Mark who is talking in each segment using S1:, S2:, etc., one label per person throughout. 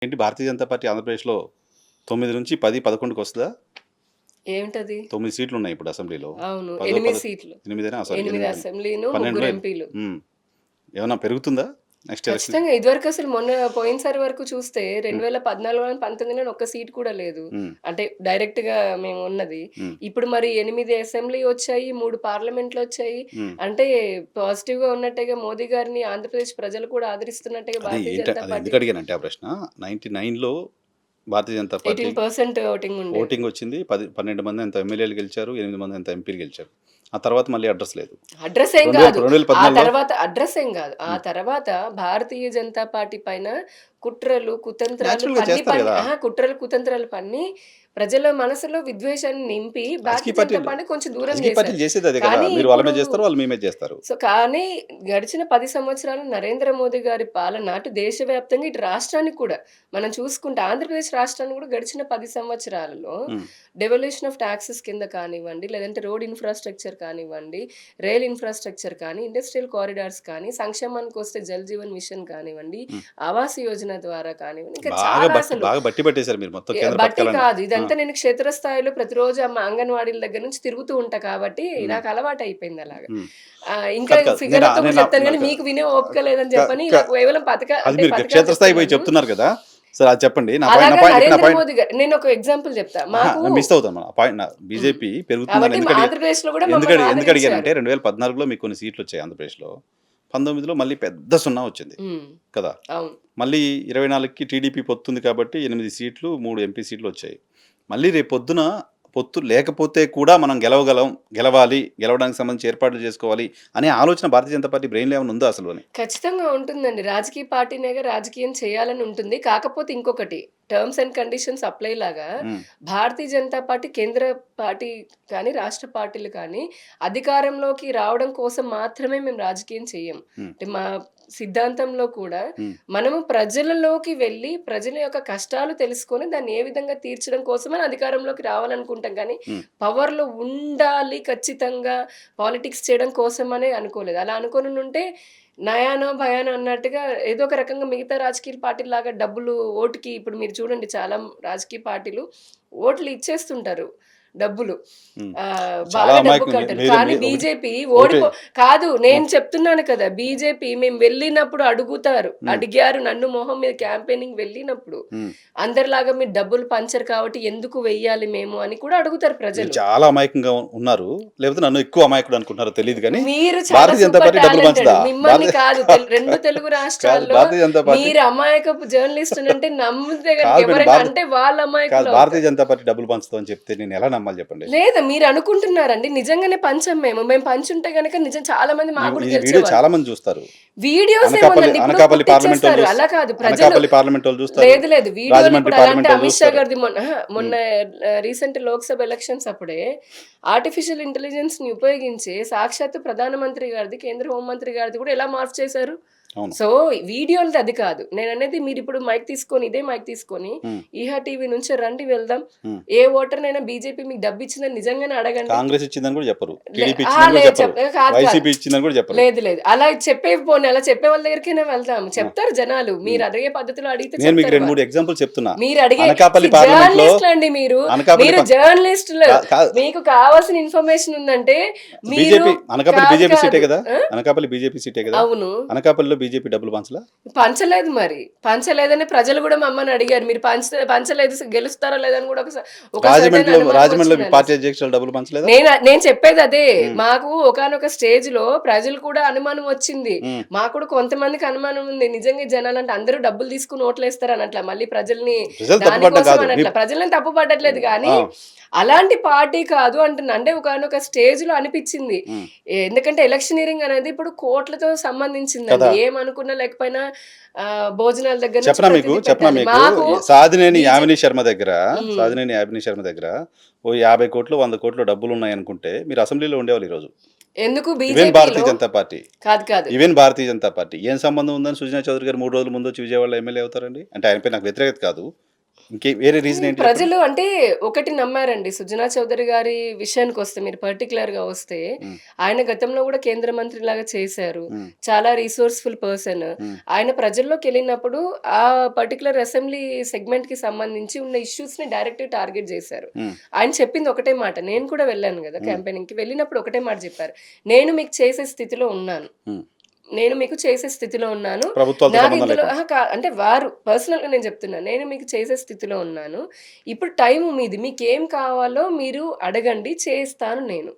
S1: ఏంటి భారతీయ జనతా పార్టీ ఆంధ్రప్రదేశ్‌లో 9 నుంచి 10, 11కి వస్తదా?
S2: ఏమిటది?
S1: 9 సీట్లు ఉన్నాయి ఇప్పుడు అసెంబ్లీలో.
S2: అవును.
S1: 10
S2: 8
S1: 10
S2: సీట్లు.
S1: 8 సారీ
S2: 8
S1: 8
S2: అసెంబ్లీను,
S1: 12లో
S2: ముగ్గురు ఎంపీలు.
S1: ఏమన్నా పెరుగుతుందా నెక్స్ట్ ఎలక్షన్?
S2: ఖచ్చితంగా ఇదివరకు అసలు పోయినసారి వరకు చూస్తే
S1: హ్మ్.
S2: 2014 19లో ఒక్క సీట్ కూడా లేదు.
S1: హ్మ్.
S2: అంటే డైరెక్ట్‌గా మేము ఉన్నది.
S1: హ్మ్.
S2: ఇప్పుడు మరి 8 అసెంబ్లీ వచ్చాయి, 3 పార్లమెంట్‌లొచ్చాయి.
S1: హ్మ్.
S2: అంటే పాజిటివ్‌గా ఉన్నట్టుగా మోదీ గారిని ఆంధ్రప్రదేశ్ ప్రజలు కూడా ఆదరిస్తున్నట్టుగా భారతీయ జనతా
S1: అది
S2: పార్టీ
S1: ఎందుకు అడిగానంటే ఆ ప్రశ్న 99లో భారతీయ జనతా పార్టీ
S2: 18% ఓటింగ్ ఉండేది.
S1: ఓటింగ్ వచ్చింది. 12 మంది ఎంతో ఎమ్మెల్యేలు గెలిచారు. 8 మంది ఎంతో ఎంపీలు గెలిచారు. ఆ తర్వాత మళ్ళీ అడ్రస్ లేదు.
S2: అడ్రస్ ఏం గాదు. ఆ
S1: 2014లో
S2: తర్వాత అడ్రస్ ఏం గాదు. ఆ
S1: హ్మ్.
S2: తర్వాత భారతీయ జనతా పార్టీ పైన కుట్రలు, కుతంత్రాలు
S1: నేచురల్‌గా
S2: పన్ని
S1: చేస్తారు
S2: పన్ని
S1: గదా!
S2: అహా! కుట్రలు, కుతంత్రాలు పన్ని ప్రజల మనసులో విద్వేషాన్ని నింపి
S1: రాజకీయ
S2: భారతీయ జనతా
S1: పార్టీలు
S2: పార్టీని కొంచెం దూరం
S1: రాజకీయ
S2: జేశారు.
S1: పార్టీలు చేసేది అదే కదా!
S2: కానీ
S1: మీరు వాళ్ళ
S2: ఇప్పుడు
S1: మీద చేస్తారు. వాళ్ళు మీ మీద చేస్తారు.
S2: కానీ గడిచిన 10 సంవత్సరాలు నరేంద్ర మోదీ గారి పాలన అటు దేశవ్యాప్తంగా, ఇటు రాష్ట్రానికి కూడా మనం చూసుకుంటే ఆంధ్రప్రదేశ్ రాష్ట్రాన్ని కూడా గడిచిన 10 సంవత్సరాలలో
S1: హ్మ్.
S2: డెవల్యూషన్ ఆఫ్ టాక్సెస్ కింద కానివ్వండి, లేదంటే రోడ్ ఇన్‌ఫ్రాస్ట్రక్చర్ కానివ్వండి, రైల్ ఇన్‌ఫ్రాస్ట్రక్చర్ కానీ, ఇండస్ట్రియల్ కారిడార్స్ కానీ, సంక్షేమానికొస్తే జల్ జీవన్ మిషన్ కానివ్వండి,
S1: హ్మ్.
S2: ఆవాస్ యోజన ద్వారా కానివ్వండి, ఇంకా చాలా అసలు
S1: బాగా బట్టి పట్టేసారు మీరు మొత్తం కేంద్ర
S2: బట్టి
S1: పథకాలన్నీ.
S2: కాదు.
S1: ఆ!
S2: ఇదంతా నేను క్షేత్రస్థాయిలో ప్రతిరోజు అంగన్వాడీల దగ్గర నుంచి తిరుగుతూ ఉంటా కాబట్టి
S1: హ్మ్.
S2: నాకు అలవాటయిపోయింది అలాగా.
S1: హ్మ్.
S2: ఇంకా
S1: కాదు. కాదు. నేను
S2: ఫిగర్‌లతో
S1: నేను
S2: కూడా
S1: నా
S2: చెప్తాను గానీ,
S1: నాకు
S2: మీకు వినే ఓపిక లేదని
S1: క
S2: చెప్పని
S1: క
S2: ఇలా కేవలం
S1: అది
S2: అంటే
S1: మీరు
S2: పథకాలు
S1: క్షేత్రస్థాయికి పోయి
S2: చెప్తున్నాను.
S1: చెప్తున్నారు కదా! సరే అది చెప్పండి.
S2: అలాగా
S1: ఇప్పుడు నా
S2: నరేంద్ర
S1: పాయింట్
S2: మోదీ గారు నేనొక ఎగ్జాంపుల్ చెప్తా. మాకు
S1: నేను మిస్ అవుతాను. ఆ పాయింట్
S2: హ్మ్.
S1: బీజేపీ పెరుగుతుందని
S2: కాబట్టి ఆంధ్రప్రదేశ్‌లో కూడా మమ్మల్ని
S1: ఎందుకు అడిగానంటే
S2: ఆదరించారు.
S1: 2014లో మీకు కొన్ని సీట్లు వచ్చాయి ఆంధ్రప్రదేశ్‌లో. 19లో మళ్ళీ పెద్ద సున్నా వచ్చింది
S2: హ్మ్.
S1: కదా!
S2: అవును.
S1: మళ్ళీ 24కి టీడీపీ పొత్తుంది కాబట్టి 8 సీట్లు, 3 ఎంపీ సీట్లు వచ్చాయి. మళ్ళీ రేపొద్దున పొత్తు లేకపోతే కూడా మనం గెలవాలి, గెలవడానికి సంబంధించి ఏర్పాట్లు చేసుకోవాలి అనే ఆలోచన భారతీయ జనతా పార్టీ బ్రెయిన్‌లో ఏమైనా ఉందా అసలు అని?
S2: ఖచ్చితంగా ఉంటుందండి. రాజకీయ పార్టీనేగా రాజకీయం చేయాలని ఉంటుంది. కాకపోతే ఇంకొకటి టర్మ్స్ అండ్ కండిషన్స్ అప్లై లాగా
S1: హ్మ్.
S2: భారతీయ జనతా పార్టీ కేంద్ర పార్టీ కానీ, రాష్ట్ర పార్టీలు కానీ అధికారంలోకి రావడం కోసం మాత్రమే మేము రాజకీయం చెయ్యం.
S1: హ్మ్.
S2: అంటే మా సిద్ధాంతంలో కూడా
S1: హ్మ్.
S2: మనము ప్రజలలోకి వెళ్ళి ప్రజల యొక్క కష్టాలు తెలుసుకొని దాన్ని ఏ విధంగా తీర్చడం కోసమని అధికారంలోకి రావాలనుకుంటాం కానీ
S1: హ్మ్.
S2: పవర్‌లో ఉండాలి ఖచ్చితంగా పాలిటిక్స్ చేయడం కోసమనే అనుకోలేదు. అలా అనుకోనుంటే నయానో, భయానో అన్నట్టుగా ఏదో ఒక రకంగా మిగతా రాజకీయ పార్టీల్లాగా డబ్బులు ఓటుకి ఇప్పుడు మీరు చూడండి చాలా రాజకీయ పార్టీలు ఓట్లు ఇచ్చేస్తుంటారు డబ్బులు.
S1: హ్మ్. చాలా
S2: బాగా డబ్బు
S1: అమాయకం.
S2: కట్టలు.
S1: మీరు
S2: కానీ
S1: ఒకటి
S2: బీజేపీ
S1: ఒకటి
S2: కాదు
S1: హ్మ్.
S2: నేను చెప్తున్నాను కదా! బీజేపీ మేము వెళ్ళినప్పుడు అడుగుతారు.
S1: హ్మ్.
S2: అడిగారు నన్ను మొహం మీద క్యాంపెయినింగ్ వెళ్ళినప్పుడు.
S1: హ్మ్.
S2: అందరిలాగా మీరు డబ్బులు పంచరు కాబట్టి ఎందుకు వెయ్యాలి మేము అని కూడా అడుగుతారు
S1: మీరు
S2: ప్రజలు.
S1: చాలా అమాయకంగా ఉన్నారు. లేకపోతే నన్ను ఎక్కువ అమాయకుడు అనుకుంటున్నారో తెలీదు గానీ,
S2: మీరు చాలా
S1: భారతీయ జనతా
S2: సూపర్
S1: పార్టీ డబ్బులు
S2: టాలెంటెడ్.
S1: పంచుదా?
S2: మిమ్మల్ని కాదు 2 తెలుగు
S1: కాదు
S2: రాష్ట్రాల్లో
S1: భారతీయ జనతా పార్టీ
S2: మీరు అమాయకపు జర్నలిస్టునంటే నమ్మితే గనుక
S1: కాదు మేడం.
S2: ఎవరైనా అంటే వాళ్ళు
S1: భారతీయ
S2: అమాయకులవుతారు.
S1: జనతా పార్టీ డబ్బులు పంచుతదని చెప్తే నేను ఎలా నమ్మాలి చెప్పండి?
S2: లేదు మీరు అనుకుంటున్నారండి. నిజంగానే పంచం మేము. మేము పంచుంటే గనక నిజం చాలా మంది మాకు కూడా
S1: ఇది వీడియో
S2: తెలిసేవాళ్ళు.
S1: చాలా మంది చూస్తారు.
S2: వీడియోస్ ఏముందండి ఇప్పుడు
S1: అనకాపల్లి పార్లమెంటోళ్ళు
S2: పుట్టిచ్చేస్తారు. అలా కాదు ప్రజలు
S1: అనకాపల్లి పార్లమెంటోళ్ళు చూస్తారు.
S2: లేదు లేదు. వీడియోలు
S1: రాజమండ్రి
S2: ఇప్పుడు ఎలా అంటే
S1: పార్లమెంటోళ్ళు
S2: అమిత్ షా
S1: చూస్తారు.
S2: గారిది మొన్న
S1: హ్మ్.
S2: రీసెంట్ లోక్‌సభ ఎలక్షన్స్ అప్పుడే ఆర్టిఫిషియల్ ఇంటెలిజెన్స్‌ని ఉపయోగించి సాక్షాత్తు ప్రధానమంత్రి గారిది, కేంద్ర హోంమంత్రి గారిది కూడా ఎలా మార్ఫ్ చేశారు?
S1: అవును.
S2: సో, వీడియోలది అది కాదు. నేననేది మీరిప్పుడు ఇదే మైక్ తీసుకొని
S1: హ్మ్.
S2: ఈహా టీవీ నుంచి రండి వెళ్దాం.
S1: హ్మ్.
S2: ఏ ఓటర్‌నైనా బీజేపీ మీకు డబ్బిచ్చిందని నిజంగానే అడగండి.
S1: కాంగ్రెస్ ఇచ్చిందని కూడా చెప్పరు.
S2: లే
S1: టీడీపీ
S2: అహా!
S1: ఇచ్చిందని కూడా
S2: లేదు
S1: చెప్పరు.
S2: కాదు కాదు.
S1: వైసీపీ ఇచ్చిందని కూడా చెప్పరు.
S2: లేదు లేదు. అలా పోనీ అలా చెప్పే వాళ్ళ దగ్గరికైనా వెళ్దాం.
S1: ఆ!
S2: చెప్తారు జనాలు.
S1: హ్మ్.
S2: మీరు అడిగే పద్ధతిలో అడిగితే
S1: నేను మీకు
S2: చెప్తారు
S1: 2, 3
S2: వాళ్ళు.
S1: ఎగ్జాంపుల్ చెప్తున్నా.
S2: మీరడిగే
S1: అనకాపల్లి పార్లమెంట్‌లో
S2: జర్నలిస్టులండి మీరు.
S1: అనకాపల్లి
S2: మీరు
S1: ప
S2: జర్నలిస్టులు.
S1: కాదు.
S2: మీకు కావాల్సిన ఇన్ఫర్మేషన్ ఉందంటే మీరు
S1: అనకాపల్లి
S2: కాదు
S1: బీజేపీ సీటే
S2: కాదు.
S1: గదా!
S2: ఆ!
S1: అనకాపల్లి బీజేపీ సీటే గదా!
S2: అవును.
S1: అనకాపల్లిలో బీజేపీ డబ్బులు పంచలా?
S2: పంచలేదు మరి. పంచలేదని ప్రజలు గూడా మమ్మల్ని అడిగారు. మీరు పంచలేదు గెలుస్తారా లేదా అని గూడా ఒక సర్టెన్ అనుమానం
S1: రాజమండ్రిలో
S2: వచ్చింది
S1: మీ
S2: నాకు.
S1: పార్టీ అధ్యక్షురాలు డబ్బులు పంచలేదా?
S2: నేను చెప్పేదదే.
S1: హ్మ్.
S2: మాకు ఒకానొక స్టేజ్‌లో ప్రజలు కూడా అనుమానం వచ్చింది.
S1: హ్మ్.
S2: మాకు కూడా కొంతమందికి అనుమానం ఉంది. నిజంగా ఈ జనాలంటే అందరూ డబ్బులు తీసుకొని ఓట్లేస్తారనట్లా. మళ్ళీ ప్రజల్ని
S1: ప్రజలు తప్పుపడ్డం
S2: దానికోసం
S1: కాదు.
S2: అనట్లా. ప్రజలని తప్పు పట్టట్లేదు గానీ,
S1: ఆ!
S2: అలాంటి పార్టీ కాదు అంటున్నా. అంటే ఒకానొక స్టేజ్‌లో అనిపిచ్చింది.
S1: హ్మ్.
S2: ఎందుకంటే ఎలక్షనీరింగ్ అనేది ఇప్పుడు కోట్లతో సంబంధించిందండి.
S1: కదా!
S2: ఏమనుకున్నా లేకపోయినా భోజనాల దగ్గర నుంచి
S1: చెప్పనా
S2: ప్రతిది
S1: మీకు
S2: మాకు
S1: సాదినేని
S2: బీజే
S1: యామినీ శర్మ దగ్గర
S2: హ్మ్.
S1: సాదినేని యామినీ శర్మ దగ్గర ఓ 50,00,00,00,000, 100,00,00,000 డబ్బులున్నాయనుకుంటే మీరు అసెంబ్లీలో ఉండేవాళ్ళు ఈరోజు.
S2: ఎందుకు
S1: ఈవెన్ భారతీయ
S2: బీజేపీలో
S1: జనతా పార్టీ.
S2: కాదు.
S1: Even Bharatiya Janata party. ఏం సంబంధం ఉందని సుజనా చౌదరి గారు 3 రోజుల ముందొచ్చి విజయవాడలో ఎమ్మెల్యే అవుతారండి? అంటే ఆయనపై నాకు వ్యతిరేకత కాదు. ఇంకే వేరే రీజన్ ఏంటి చెప్పండి?
S2: ప్రజలు అంటే ఒకటి నమ్మారండి. సుజనా చౌదరి గారి విషయానికొస్తే మీరు పర్టిక్యులర్‌గా వస్తే,
S1: హ్మ్.
S2: ఆయన గతంలో గూడా కేంద్ర మంత్రిలాగా చేశారు.
S1: హ్మ్.
S2: చాలా రిసోర్స్‌ఫుల్ పర్సన్.
S1: హ్మ్.
S2: ఆయన ప్రజల్లోకెళ్ళినప్పుడు ఆ పర్టిక్యులర్ అసెంబ్లీ సెగ్మెంట్‌కి సంబంధించి ఉన్న ఇష్యూస్‌ని డైరెక్ట్‌గా టార్గెట్ జేశారు.
S1: హ్మ్.
S2: ఆయన చెప్పింది ఒకటే మాట. నేను కూడా వెళ్ళాను గదా!
S1: హ్మ్.
S2: క్యాంపెయినింగ్‌కి. వెళ్ళినప్పుడు ఒకటే మాట జెప్పారు. నేను మీకు చేసే స్థితిలో ఉన్నాను.
S1: హ్మ్.
S2: నేను మీకు చేసే స్థితిలో ఉన్నాను.
S1: ప్రభుత్వాలతో
S2: నాకు
S1: సంబంధం
S2: ఇందులో
S1: లేకుండా.
S2: అహా! అంటే వారు పర్సనల్‌గా నేను చెప్తున్నా. నేను మీకు చేసే స్థితిలో ఉన్నాను. ఇప్పుడు టైము మీది. మీకేం కావాలో మీరు అడగండి. చేస్తాను నేను.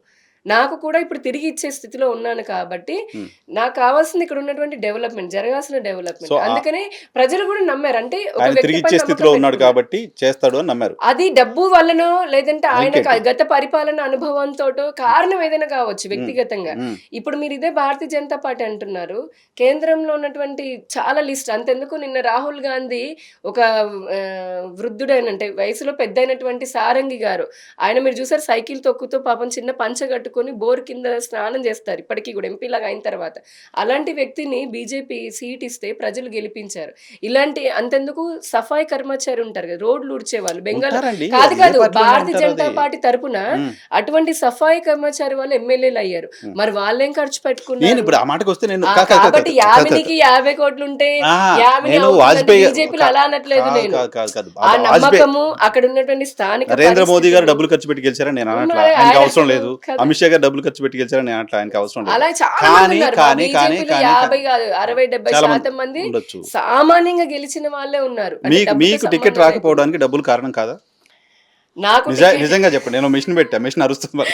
S2: నాకు కూడా ఇప్పుడు తిరిగి ఇచ్చే స్థితిలో ఉన్నాను కాబట్టి,
S1: హ్మ్.
S2: నాకు కావాల్సింది ఇక్కడ ఉన్నటువంటి డెవలప్‌మెంట్. జరగాల్సిన
S1: సో,
S2: డెవలప్‌మెంట్. అందుకనే ప్రజలు కూడా నమ్మారు. అంటే ఒక
S1: ఆయన తిరిగి
S2: వ్యక్తిపై
S1: ఇచ్చే
S2: నమ్మకం
S1: స్థితిలో ఉన్నాడు
S2: పెట్టుకున్నారు.
S1: కాబట్టి చేస్తాడు అని నమ్మారు.
S2: అది డబ్బు వల్లనో, లేదంటే ఆయన
S1: ఇంకేంటి?
S2: గత పరిపాలన అనుభవంతోటో కారణం ఏదైనా కావచ్చు
S1: హ్మ్.
S2: వ్యక్తిగతంగా.
S1: హ్మ్.
S2: ఇప్పుడు మీరు ఇదే భారతీయ జనతా పార్టీ అంటున్నారు. కేంద్రంలో ఉన్నటువంటి చాలా లిస్ట్ అంతెందుకు నిన్న రాహుల్ గాంధీ ఒక వృద్ధుడైన అంటే వయసులో పెద్దయినటువంటి సారంగి గారు. ఆయన మీరు చూసారు సైకిల్ తొక్కుతూ పాపం చిన్న పంచ కట్టుకొని బోర్ కింద స్నానం చేస్తారు. ఇప్పటికి కూడా ఎంపీలాగా అయిన తర్వాత. అలాంటి వ్యక్తిని బీజేపీ సీట్ ఇస్తే ప్రజలు గెలిపించారు. ఇలాంటి అంతెందుకు సఫాయి కర్మచారి ఉంటారు కదా! రోడ్లు ఊడ్చేవాళ్ళు.
S1: ఉంటారండి.
S2: కాదు
S1: అది ఏ
S2: కాదు.
S1: పార్టీలోనే
S2: భారతీయ జనతా
S1: ఉంటారది.
S2: పార్టీ తరపున
S1: హ్మ్.
S2: అటువంటి సఫాయి కర్మచారి వాళ్ళు ఎమ్మెల్యేలయ్యారు.
S1: హ్మ్.
S2: మరి వాళ్ళేం ఖర్చు
S1: నేను
S2: పెట్టుకున్నారు?
S1: ఇప్పుడు ఆ మాటకొస్తే నేను
S2: ఆ!
S1: కాదు, కాదు, కాదు,
S2: కాబట్టి
S1: కాదు, కాదు, కాదు.
S2: యామినికి 50 కోట్లుంటే
S1: ఆ!
S2: యామిని
S1: నేను
S2: అవుతుందంటే
S1: వాజ్పేయి
S2: బీజేపీలో
S1: కా
S2: అలా అనట్లేదు
S1: కాదు,
S2: నేను.
S1: కాదు, కాదు, కాదు.
S2: ఆ
S1: వాజ్పేయి
S2: నమ్మకము, అక్కడ ఉన్నటువంటి స్థానిక
S1: నరేంద్ర మోదీ గారు
S2: పరిస్థితులు
S1: డబ్బులు ఖర్చు పెట్టి గెలిచారని నేను అనట్లా.
S2: మరి
S1: ఆయనకి
S2: ఆయన
S1: అవసరం
S2: అసలు
S1: లేదు.
S2: కదా!
S1: అమిత్ షా గారు డబ్బులు ఖర్చు పెట్టి గెలిచారని నేను అనట్లా. ఆయనకి అవసరం లేదు.
S2: అలా చాలా
S1: కానీ,
S2: మందున్నారు. మా
S1: కానీ, కానీ,
S2: బీజేపీలో
S1: కానీ,
S2: 50
S1: కానీ
S2: కాదు 60,
S1: చాలా మంది
S2: 70% మంది
S1: ఉండొచ్చు.
S2: సామాన్యంగా గెలిచిన వాళ్ళే ఉన్నారు. అంటే
S1: మీకు
S2: డబ్బుతో
S1: మీకు టికెట్
S2: సంబంధం లేకుండా.
S1: రాకపోవడానికి డబ్బులు కారణం కాదా?
S2: నాకు టికెట్
S1: నిజంగా చెప్పండి. నేను మెషిన్ పెట్టా. మెషిన్ అరుస్తుంది మరి.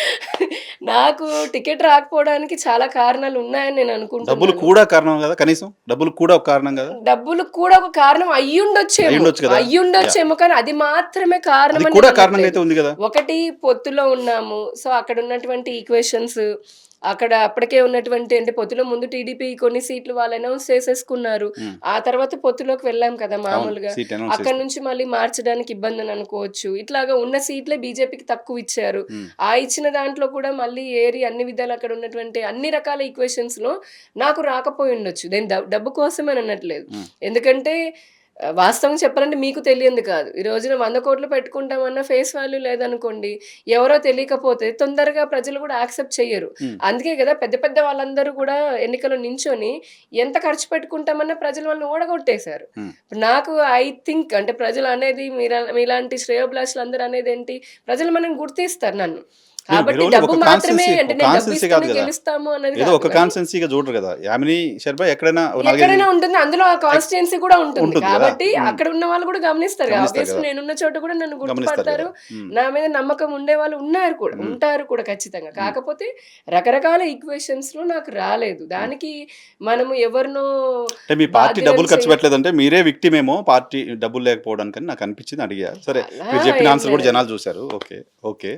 S2: నాకు టికెట్ రాకపోవడానికి చాలా కారణాలు ఉన్నాయని నేను
S1: డబ్బులు
S2: అనుకుంటున్నాను.
S1: కూడా కారణం కదా కనీసం? డబ్బులు కూడా ఒక కారణం కదా?
S2: డబ్బులు కూడా ఒక కారణం అయ్యుండొచ్చేమో.
S1: అయ్యుండొచ్చు కదా! యాహ్!
S2: అయ్యుండొచ్చేమో కానీ అది మాత్రమే
S1: అది
S2: కారణమని
S1: కూడా కారణంగా
S2: నేననట్లేదు.
S1: అయితే ఉంది కదా!
S2: ఒకటి పొత్తులో ఉన్నాము. సో, అక్కడున్నటువంటి ఈక్వేషన్స్ అక్కడ అప్పటికే ఉన్నటువంటి అంటే పొత్తులో ముందు టీడీపీ కొన్ని సీట్లు వాళ్ళు అనౌన్స్ చేసేసుకున్నారు.
S1: హ్మ్.
S2: ఆ తర్వాత పొత్తులోకి వెళ్ళాం కదా
S1: అవును.
S2: మామూలుగా.
S1: సీట్ అనౌన్స్
S2: అక్కడి
S1: చేస్తారు.
S2: నుంచి మళ్ళీ మార్చడానికి ఇబ్బందని అనుకోవచ్చు. ఇట్లాగా ఉన్న సీట్లే బీజేపీకి తక్కువిచ్చారు.
S1: హ్మ్.
S2: ఆ ఇచ్చిన దాంట్లో కూడా మళ్ళీ ఏరి అన్ని విధాలు అక్కడ ఉన్నటువంటి అన్ని రకాల ఈక్వేషన్స్‌లో నాకు రాకపోయుండొచ్చు. నేను డబ్బు కోసమని అనట్లేదు.
S1: హ్మ్.
S2: ఎందుకంటే వాస్తవం చెప్పాలంటే మీకు తెలియంది కాదు. ఈ రోజున 100,00,00,000 పెట్టుకుంటామన్న ఫేస్ వాల్యూ లేదనుకోండి, ఎవరో తెలియకపోతే తొందరగా ప్రజలు కూడా యాక్సెప్ట్ చెయ్యరు.
S1: హ్మ్.
S2: అందుకే గదా పెద్ద పెద్ద వాళ్ళందరూ కూడా ఎన్నికల్లో నించొని ఎంత ఖర్చు పెట్టుకుంటామన్నా ప్రజలు వాళ్ళని ఓడగొట్టేశారు.
S1: హ్మ్.
S2: ఇప్పుడు నాకు ఐ థింక్ అంటే ప్రజలు అనేది మీలాంటి శ్రేయోభిలాషులందరూ అనేదేంటి, ప్రజలు మనల్ని గుర్తిస్తారు నన్ను.
S1: మీరు
S2: కాబట్టి
S1: ఓన్లీ
S2: డబ్బు
S1: ఒక
S2: మాత్రమే అంటే నేను
S1: కాన్స్టిట్యున్సీ కాదు
S2: డబ్బిస్తేనే
S1: కదా!
S2: గెలుస్తాము అన్నది
S1: ఏదో
S2: కాదు
S1: ఒక
S2: గానీ
S1: కాన్స్టిట్యున్సీ‌గా చూడరు కదా! యామిని శర్మ ఎక్కడైనా ఓ 4, 5
S2: ఎక్కడైనా ఉంటుంది. అందులో ఆ
S1: ఎక్
S2: కాన్స్టిట్యుయెన్సీ కూడా ఉంటుంది.
S1: ఉంటుంది కదా!
S2: కాబట్టి
S1: హ్మ్.
S2: అక్కడ ఉన్న వాళ్ళు కూడా గమనిస్తారు.
S1: గమనిస్తారు
S2: ఆబ్వియస్‌లీ
S1: కదా!
S2: నేనున్న చోట కూడా నన్ను
S1: గమనిస్తారు కదా!
S2: గుర్తుపడతారు.
S1: హ్మ్.
S2: నా మీద నమ్మకం ఉండేవాళ్ళు ఉన్నారు కూడా.
S1: హ్మ్.
S2: ఉంటారు కూడా ఖచ్చితంగా.
S1: హ్మ్.
S2: కాకపోతే రకరకాల ఈక్వేషన్స్‌లో నాకు రాలేదు.
S1: హ్మ్.
S2: దానికి మనము ఎవరినో
S1: అంటే మీ పార్టీ
S2: బాధ్యులను
S1: డబ్బులు ఖర్చు
S2: చేయ
S1: పెట్టలేదంటే మీరే విక్టిమ్ ఏమో పార్టీ డబ్బులు లేకపోవడానికని నాకు అనిపించింది అడిగా. సరే
S2: అలా
S1: మీరు చెప్పిన
S2: ఏం
S1: ఆన్సర్ కూడా
S2: లేదండి.
S1: జనాలు చూసారు. ఓకే. ఓకే.